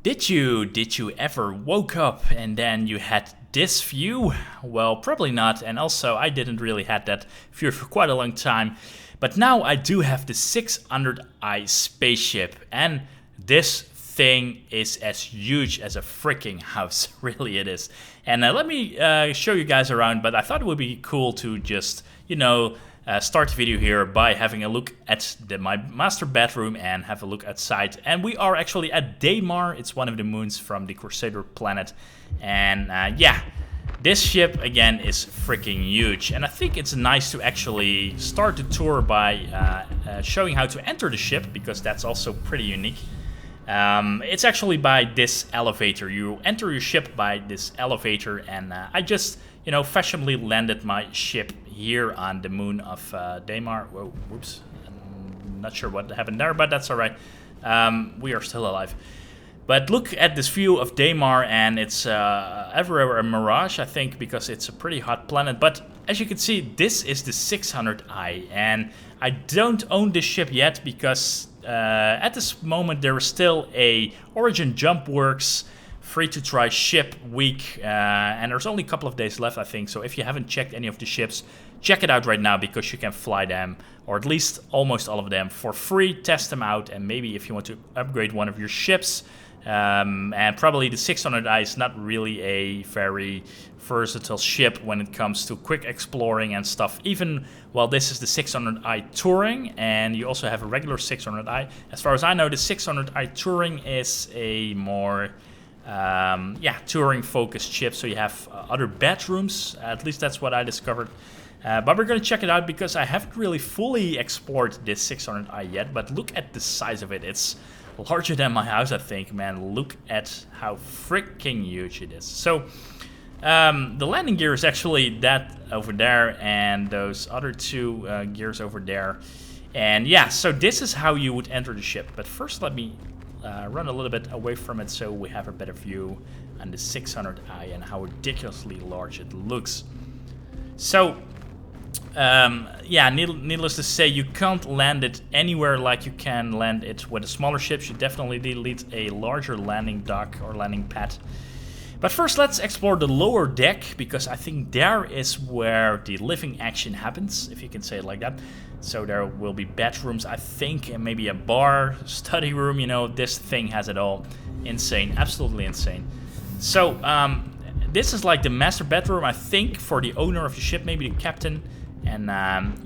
Did you ever woke up and then you had this view? Well, probably not, and also I didn't really had that view for quite a long time. But now I do have the 600i spaceship, and this thing is as huge as a freaking house. Really it is. And let me show you guys around, but I thought it would be cool to just, start the video here by having a look at my master bedroom and have a look outside. And we are actually at Daymar. It's one of the moons from the Crusader planet. And yeah, this ship again is freaking huge. And I think it's nice to actually start the tour by showing how to enter the ship, because that's also pretty unique. It's actually by this elevator. You enter your ship by this elevator, and I just, fashionably landed my ship here on the moon of Daymar. Whoa, whoops. I'm not sure what happened there, but that's alright. We are still alive. But look at this view of Daymar, and it's everywhere a mirage, I think, because it's a pretty hot planet. But as you can see, this is the 600i, and I don't own this ship yet because at this moment there is still a Origin Jumpworks free-to-try ship week, and there's only a couple of days left, I think. So if you haven't checked any of the ships, check it out right now, because you can fly them, or at least almost all of them, for free. Test them out, and maybe if you want to upgrade one of your ships. And probably the 600i is not really a very versatile ship when it comes to quick exploring and stuff. Even while this is the 600i Touring, and you also have a regular 600i. As far as I know, the 600i Touring is a more touring focused ship, so you have other bedrooms. At least that's what I discovered. But we're going to check it out, because I haven't really fully explored this 600i yet. But look at the size of it. It's larger than my house, I think, man. Look at how freaking huge it is. So the landing gear is actually that over there, and those other two gears over there. And yeah, so this is how you would enter the ship. But first let me run a little bit away from it so we have a better view on the 600i and how ridiculously large it looks. So yeah, needless to say, you can't land it anywhere like you can land it with the smaller ships. You definitely need a larger landing dock or landing pad. But first, let's explore the lower deck, because I think there is where the living action happens, if you can say it like that. So there will be bedrooms, I think, and maybe a bar, study room. This thing has it all. Insane, absolutely insane. So this is like the master bedroom, I think, for the owner of the ship, maybe the captain. And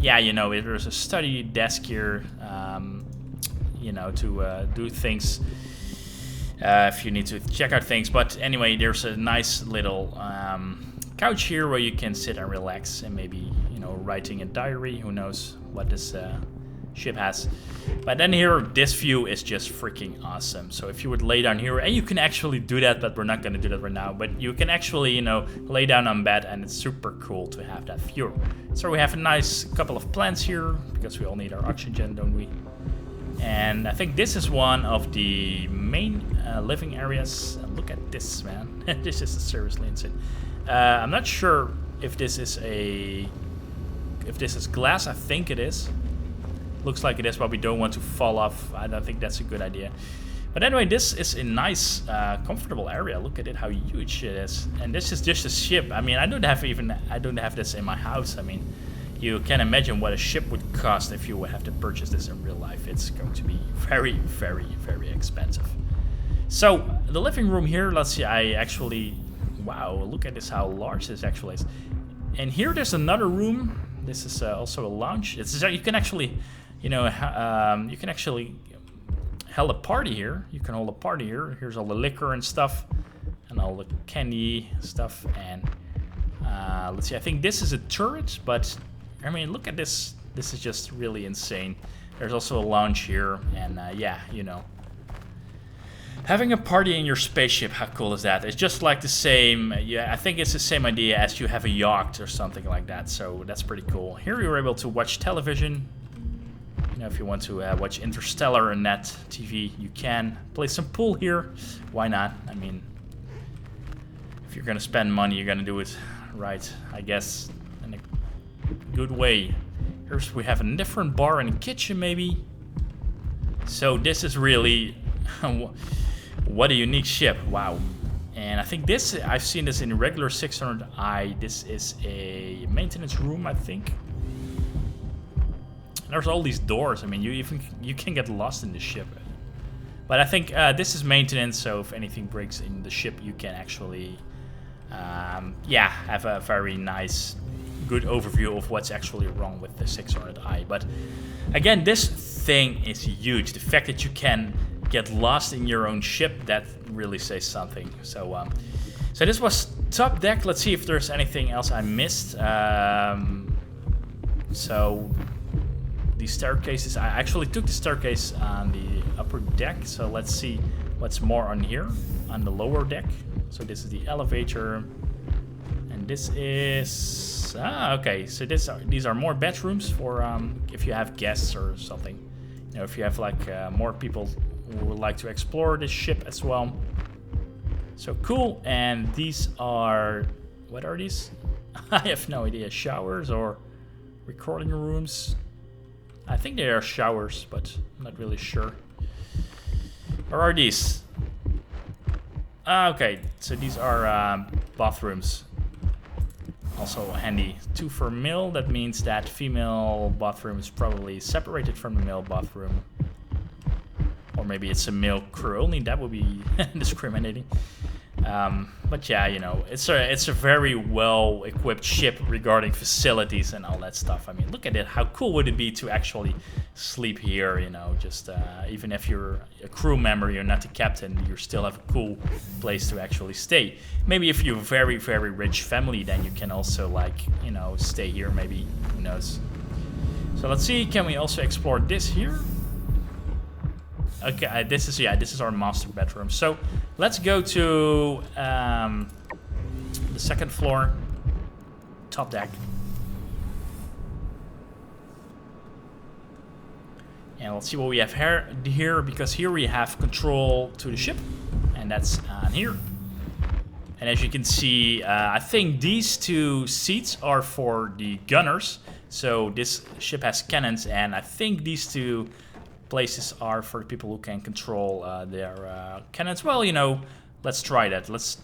yeah, there's a study desk here, to do things if you need to check out things. But anyway, there's a nice little couch here where you can sit and relax, and maybe, writing a diary. Who knows what this ship has. But then here, this view is just freaking awesome. So if you would lay down here, and you can actually do that, but we're not going to do that right now. But you can actually, lay down on bed, and it's super cool to have that view. So we have a nice couple of plants here, because we all need our oxygen, don't we? And I think this is one of the main living areas. Look at this, man. This is seriously insane. I'm not sure if this is glass. I think it is. Looks like it is, but we don't want to fall off. I don't think that's a good idea. But anyway, this is a nice, comfortable area. Look at it, how huge it is. And this is just a ship. I mean, I don't have this in my house. I mean, you can imagine what a ship would cost if you would have to purchase this in real life. It's going to be very, very, very expensive. So the living room here, let's see. Wow, look at this, how large this actually is. And here there's another room. This is also a lounge. You can actually, hold a party here. You can hold a party here. Here's all the liquor and stuff, and all the candy stuff. And let's see. I think this is a turret, but I mean, look at this. This is just really insane. There's also a lounge here, and yeah, having a party in your spaceship, how cool is that? It's just like the same, yeah, I think it's the same idea as you have a yacht or something like that, so that's pretty cool. Here you're able to watch television. If you want to watch Interstellar on that TV, you can. Play some pool here, why not? I mean, if you're gonna spend money, you're gonna do it right, I guess, in a good way. Here's, we have a different bar and a kitchen maybe. So this is really What a unique ship. Wow. And I think this, I've seen this in a regular 600i. This is a maintenance room, I think. There's all these doors. I mean, you can get lost in the ship. But I think this is maintenance, so if anything breaks in the ship, you can actually, yeah, have a very nice, good overview of what's actually wrong with the 600i. But again, this thing is huge. The fact that you can get lost in your own ship, that really says something. So so this was top deck. Let's see if there's anything else I missed. So the staircases, I actually took the staircase on the upper deck, so let's see what's more on here on the lower deck. So this is the elevator, and this is okay, so these are more bedrooms for if you have guests or something, you know, if you have like more people who would like to explore this ship as well. So cool. And these are, what are these? I have no idea. Showers or recording rooms? I think they are showers, but I'm not really sure. Or are these? Okay, so these are bathrooms. Also handy. 2 for male. That means that female bathroom is probably separated from the male bathroom. Or maybe it's a male crew only. That would be discriminating. But yeah, you know, it's a very well equipped ship regarding facilities and all that stuff. I mean, look at it. How cool would it be to actually sleep here? You know, just even if you're a crew member, you're not the captain, you still have a cool place to actually stay. Maybe if you're a very, very rich family, then you can also, like, you know, stay here. Maybe, who knows. So let's see. Can we also explore this here? Okay, this is our master bedroom. So let's go to the second floor, top deck. And let's see what we have here, because here we have control to the ship, and that's on here. And as you can see, I think these 2 seats are for the gunners. So this ship has cannons, and I think these 2 places are for the people who can control their cannons. Well, you know, let's try that. Let's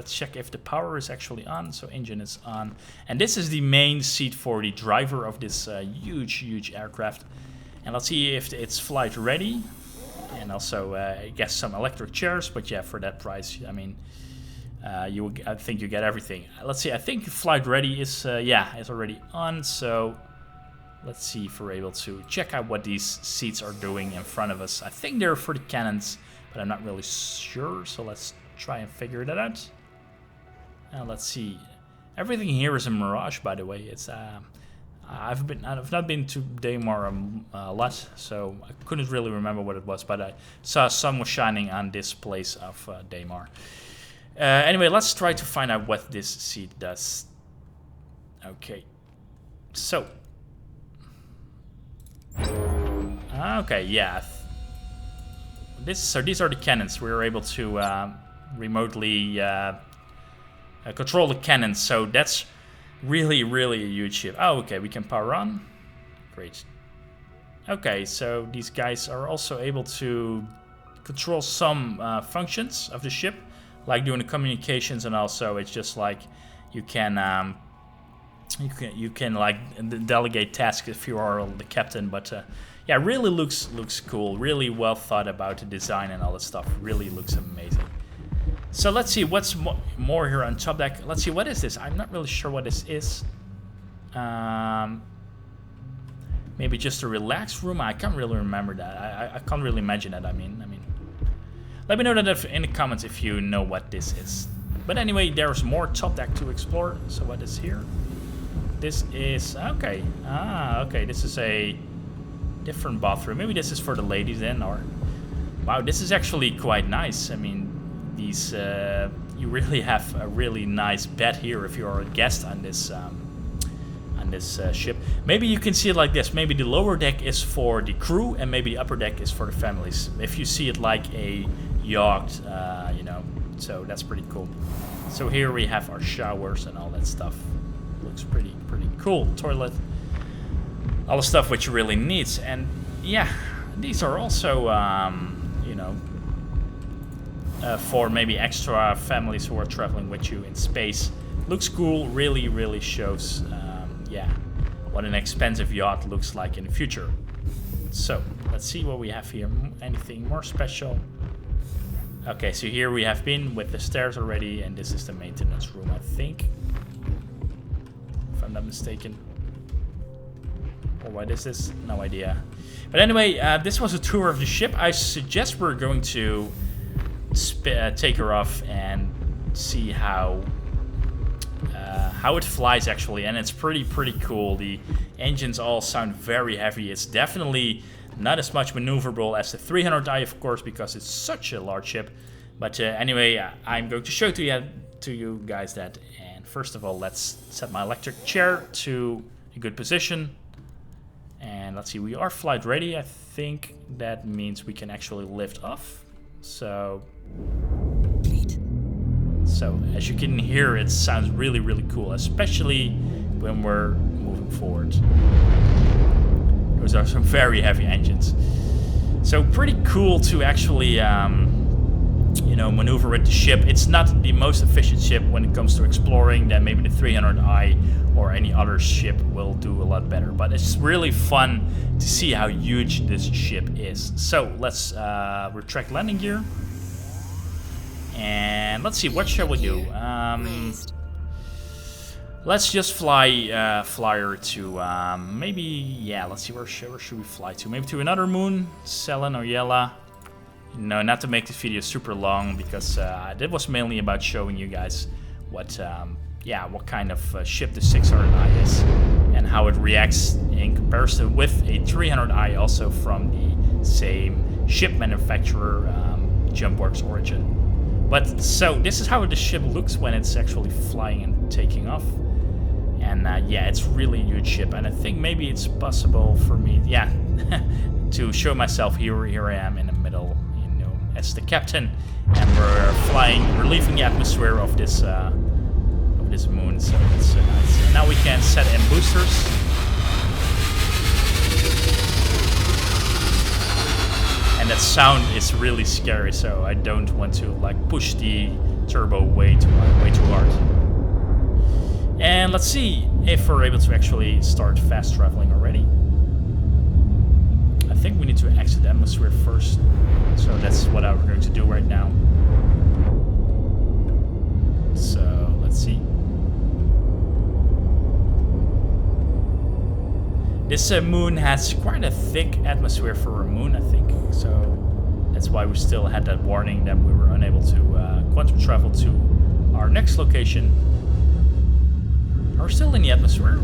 check if the power is actually on. So engine is on, and this is the main seat for the driver of this huge aircraft. And let's see if it's flight ready, and also I guess some electric chairs. But yeah, for that price, I mean, I think you get everything. Let's see. I think flight ready is yeah, is already on. So let's see if we're able to check out what these seats are doing in front of us. I think they're for the cannons, but I'm not really sure. So let's try and figure that out. Let's see. Everything here is a mirage, by the way. It's I've not been to Daymar a lot, so I couldn't really remember what it was, but I saw sun was shining on this place of Daymar. Anyway, let's try to find out what this seat does. Okay, so. Okay, yeah. So these are the cannons. We were able to remotely control the cannons. So that's really a huge ship. Oh, okay, we can power on. Great. Okay, so these guys are also able to control some functions of the ship, like doing the communications, and also it's just like you can like delegate tasks if you are the captain. But yeah, really looks cool. Really well thought about the design and all that stuff. Really looks amazing. So let's see what's more here on top deck. Let's see, what is this? I'm not really sure what this is. Maybe just a relaxed room. I can't really remember that. I can't really imagine that. I mean, let me know that in the comments if you know what this is. But anyway, there's more top deck to explore. So what is here? This is okay. Okay. This is a different bathroom. Maybe this is for the ladies then, or wow, this is actually quite nice. I mean, these you really have a really nice bed here if you are a guest on this ship. Maybe you can see it like this. Maybe the lower deck is for the crew, and maybe the upper deck is for the families. If you see it like a yacht, you know. So that's pretty cool. So here we have our showers and all that stuff. Looks pretty cool. Toilet, all the stuff which you really need. And yeah, these are also you know, for maybe extra families who are traveling with you in space. Looks cool, really shows, yeah, what an expensive yacht looks like in the future. So, let's see what we have here. Anything more special? Okay, so here we have been with the stairs already, and this is the maintenance room, I think. If I'm not mistaken. Or what is this? No idea. But anyway, this was a tour of the ship. I suggest we're going to take her off and see how it flies actually, and it's pretty cool. The engines all sound very heavy. It's definitely not as much maneuverable as the 300i, of course, because it's such a large ship. But anyway, I'm going to show to you guys that. And first of all, let's set my electric chair to a good position. And let's see, we are flight ready. I think that means we can actually lift off. So as you can hear, it sounds really cool, especially when we're moving forward. Those are some very heavy engines. So pretty cool to actually, you know, maneuver with the ship. It's not the most efficient ship when it comes to exploring. Then maybe the 300i or any other ship will do a lot better. But it's really fun to see how huge this ship is. So let's retract landing gear. And let's see, what shall we do? Let's just fly her to maybe, yeah, let's see, where should we fly to? Maybe to another moon, Selen or Yela. No, not to make this video super long, because that was mainly about showing you guys what, yeah, what kind of ship the 600i is and how it reacts in comparison with a 300i, also from the same ship manufacturer, Jumpworks Origin. But so this is how the ship looks when it's actually flying and taking off. And yeah, it's really a huge ship, and I think maybe it's possible for me, yeah, to show myself. Here I am in the middle, you know, as the captain, and we're leaving the atmosphere of this moon, so it's nice. And now we can set in boosters. And that sound is really scary, so I don't want to like push the turbo way too hard. And let's see if we're able to actually start fast traveling already. I think we need to exit the atmosphere first, so that's what I'm going to do right now. So let's see. This moon has quite a thick atmosphere for a moon, I think, so that's why we still had that warning that we were unable to quantum travel to our next location. Are we still in the atmosphere?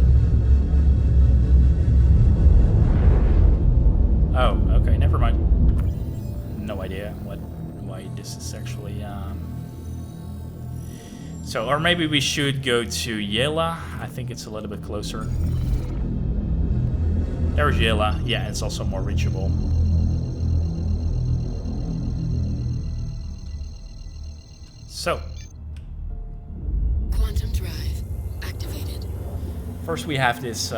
Oh, okay, never mind. No idea why this is actually... So, or maybe we should go to Yela. I think it's a little bit closer. There's Yela. Yeah, it's also more reachable. So. Quantum drive activated. First we have this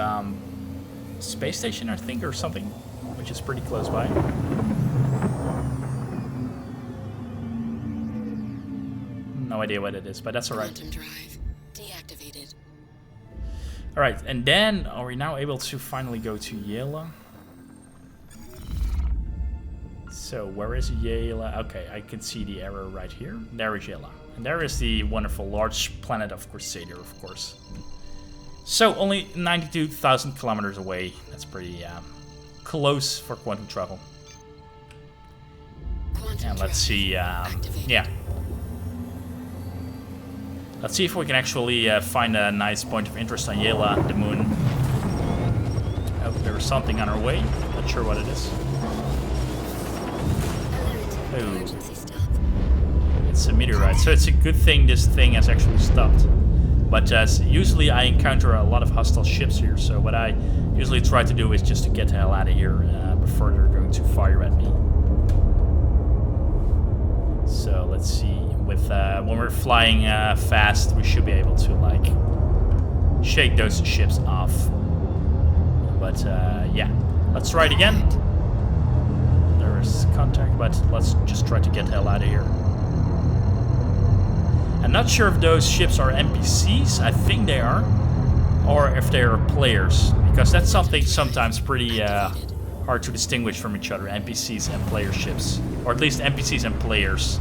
space station, I think, or something, which is pretty close by. No idea what it is, but that's alright. Quantum drive deactivated. Alright, and then are we now able to finally go to Yela? So where is Yela? Okay, I can see the arrow right here. There is Yela. And there is the wonderful large planet of Crusader, of course. So only 92,000 kilometers away. That's pretty close for quantum travel. And let's see, yeah. Let's see if we can actually find a nice point of interest on Yela, the moon. Oh, there's something on our way. Not sure what it is. Oh. It's a meteorite, so it's a good thing this thing has actually stopped. But usually I encounter a lot of hostile ships here, so what I usually try to do is just to get the hell out of here before they're going to fire at me. So let's see, with when we're flying fast, we should be able to like shake those ships off. But yeah, let's try it again. There is contact, but let's just try to get the hell out of here. not sure if those ships are NPCs. I think they are. Or if they are players. Because that's something sometimes pretty hard to distinguish from each other. NPCs and player ships. Or at least NPCs and players.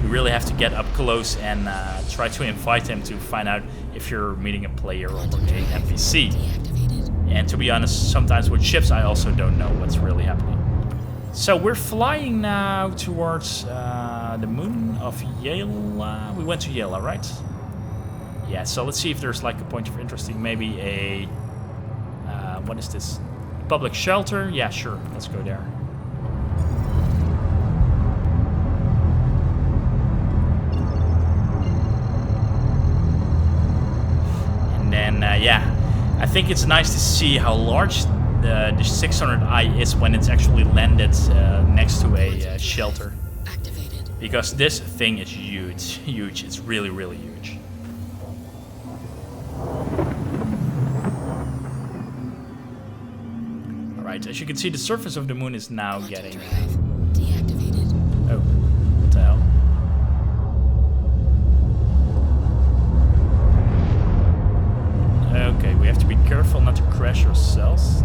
You really have to get up close and try to invite them to find out if you're meeting a player or an NPC. And to be honest, sometimes with ships I also don't know what's really happening. So we're flying now towards the moon of Yela. We went to Yela, right? Yeah, so let's see if there's like a point of interest. Maybe a... what is this? Public shelter? Yeah, sure. Let's go there. And then, yeah. I think it's nice to see how large the 600i is when it's actually landed next to a shelter. Because this thing is huge. Huge. It's really, really huge. Alright, as you can see, the surface of the moon is now getting... Deactivated. Oh, what the hell? Okay, we have to be careful not to crash ourselves.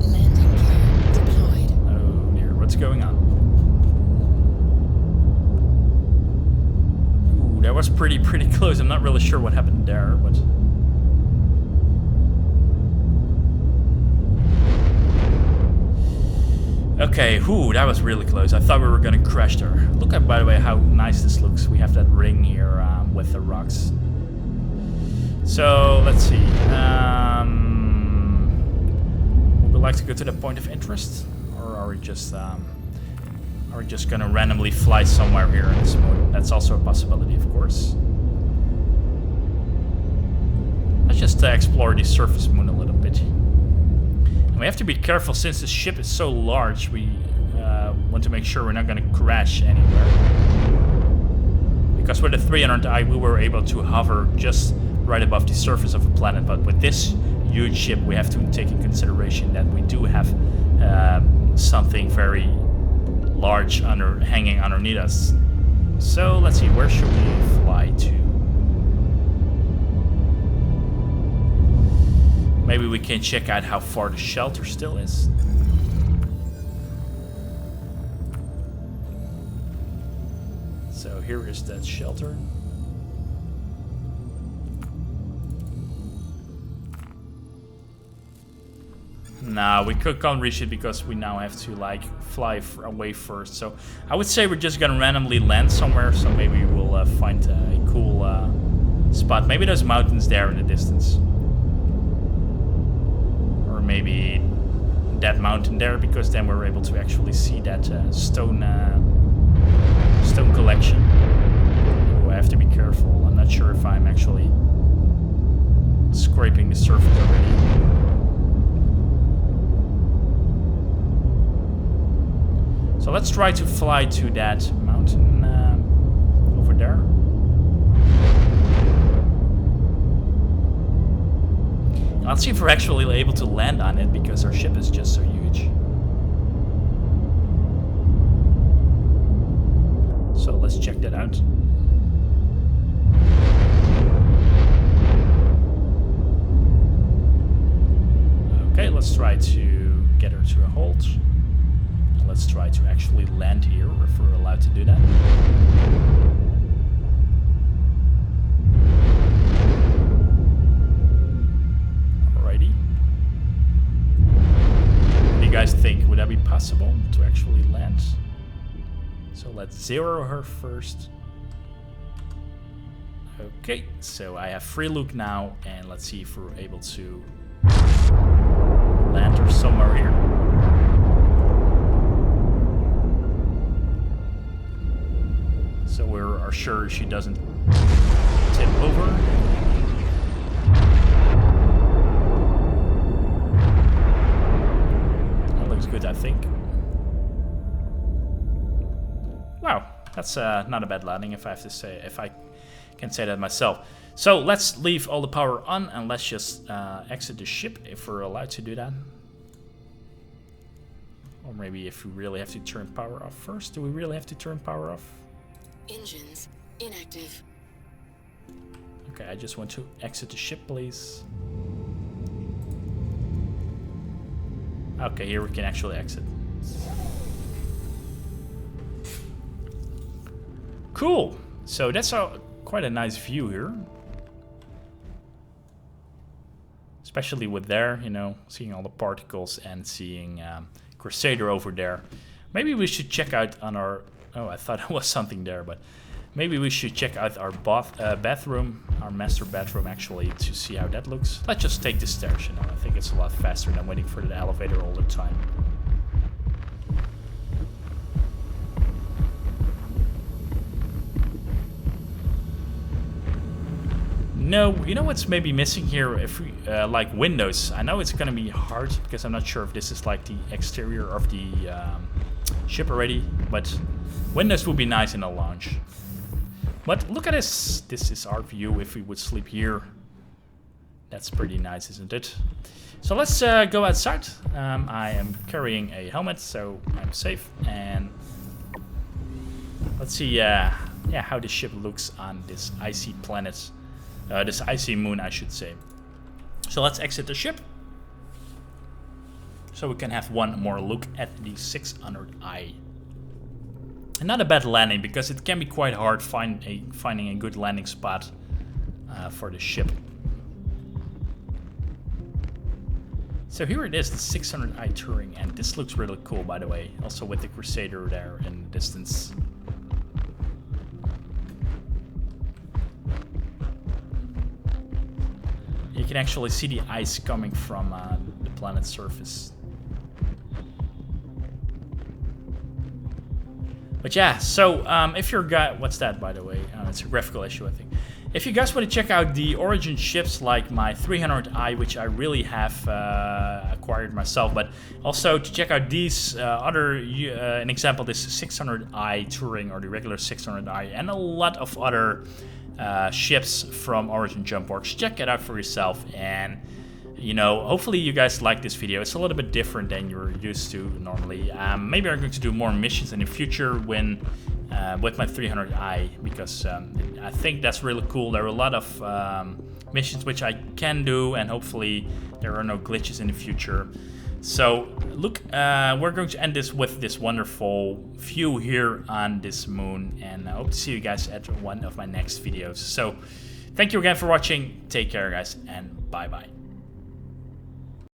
Landing gear deployed. Oh dear, what's going on? Ooh, that was pretty close. I'm not really sure what happened there, but... Okay, whew, that was really close. I thought we were gonna crash there. Look at, by the way, how nice this looks. We have that ring here with the rocks. So, let's see. Would we like to go to the point of interest? Or are we just gonna randomly fly somewhere here in this moon? That's also a possibility, of course. Let's just explore the surface moon a little bit. And we have to be careful since the ship is so large. We want to make sure we're not going to crash anywhere. Because with the 300i we were able to hover just right above the surface of a planet. But with this huge ship we have to take in consideration that we do have something very large hanging underneath us. So let's see, where should we fly to? Maybe we can check out how far the shelter still is. So here is that shelter. No, we can't reach it because we now have to like fly away first. So I would say we're just gonna randomly land somewhere. So maybe we'll find a cool spot. Maybe there's mountains there in the distance. Maybe that mountain there, because then we're able to actually see that stone collection. Oh, I have to be careful. I'm not sure if I'm actually scraping the surface already. So let's try to fly to that mountain over there. Let's see if we're actually able to land on it, because our ship is just so huge. So let's check that out. Okay, let's try to get her to a halt. And let's try to actually land here, if we're allowed to do that. Guys think, would that be possible to actually land? So let's zero her first. Okay, so I have free look now, and let's see if we're able to land her somewhere here. So we're sure she doesn't tip over. Good, I think. Wow, that's not a bad landing, if I have to say, if I can say that myself. So let's leave all the power on and let's just exit the ship if we're allowed to do that. Or maybe if we really have to turn power off first. Do we really have to turn power off? Engines inactive. Okay, I just want to exit the ship, please. Okay, here we can actually exit. Cool. So that's quite a nice view here. Especially with there, you know, seeing all the particles and seeing Crusader over there. Maybe we should check out on our... Oh, I thought there was something there, but... Maybe we should check out our bathroom, our master bathroom actually, to see how that looks. Let's just take the stairs, you know. I think it's a lot faster than waiting for the elevator all the time. No, you know what's maybe missing here? If we like windows. I know it's gonna be hard because I'm not sure if this is like the exterior of the ship already, but windows would be nice in a lounge. But look at this. This is our view if we would sleep here. That's pretty nice, isn't it? So let's go outside. I am carrying a helmet, so I'm safe. And let's see yeah, how the ship looks on this icy planet. This icy moon, I should say. So let's exit the ship. So we can have one more look at the 600i. And not a bad landing, because it can be quite hard finding a good landing spot for the ship. So here it is, the 600i Touring, and this looks really cool, by the way. Also with the Crusader there in the distance. You can actually see the ice coming from the planet's surface. But yeah, so if you're what's that, by the way? It's a graphical issue, I think. If you guys want to check out the Origin ships like my 300i, which I really have acquired myself, but also to check out these an example, this 600i Touring or the regular 600i, and a lot of other ships from Origin Jumpworks. Check it out for yourself, and you know, hopefully you guys like this video. It's a little bit different than you're used to normally. Maybe I'm going to do more missions in the future when with my 300i, because I think that's really cool. There are a lot of missions which I can do, and hopefully there are no glitches in the future. So look, we're going to end this with this wonderful view here on this moon, and I hope to see you guys at one of my next videos. So thank you again for watching. Take care, guys, and bye bye.